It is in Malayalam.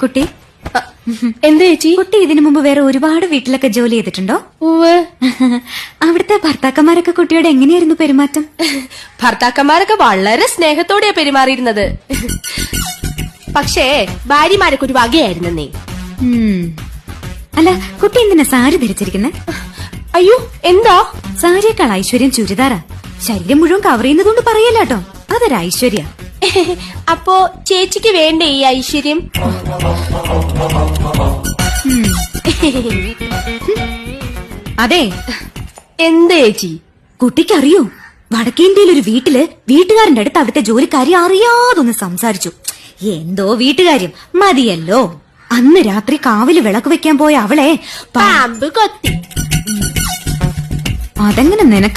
കുട്ടി എന്താ ചേച്ചി? കുട്ടി ഇതിനു മുമ്പ് വേറെ ഒരുപാട് വീട്ടിലൊക്കെ ജോലി ചെയ്തിട്ടുണ്ടോ? ഉവ്വ്. അവിടുത്തെ ഭർത്താക്കന്മാരൊക്കെ കുട്ടിയോട് എങ്ങനെയായിരുന്നു പെരുമാറ്റം? ഭർത്താക്കന്മാരൊക്കെ വളരെ സ്നേഹത്തോടെയാ പെരുമാറിയിരുന്നത്. പക്ഷേ ഭാര്യമാരൊക്കെ ഒരു വകയായിരുന്നേ. അല്ല, കുട്ടി എന്തിനാ സാരി ധരിച്ചിരിക്കുന്നെ? അയ്യോ, എന്താ? സാരിയേക്കാൾ ഐശ്വര്യം ചുരിദാറാ. ശരീരം മുഴുവൻ കവർ ചെയ്യുന്നതുകൊണ്ട് പറയല്ലോ, അതൊരു ഐശ്വര്യ. അപ്പോ ചേച്ചിക്ക് വേണ്ടേ ഈ ഐശ്വര്യം? അതെ. എന്താ ചേച്ചി? കുട്ടിക്കറിയോ, വടക്കേന്ത്യയിൽ ഒരു വീട്ടില് വീട്ടുകാരന്റെ അടുത്ത് അവിടുത്തെ ജോലിക്കാരി അറിയാതൊന്ന് സംസാരിച്ചു. എന്തോ വീട്ടുകാര്യം മതിയല്ലോ. അന്ന് രാത്രി കാവില് വിളക്ക് വെക്കാൻ പോയ അവളെ പാമ്പ് കൊത്തി. അതെങ്ങനെ നിനക്ക്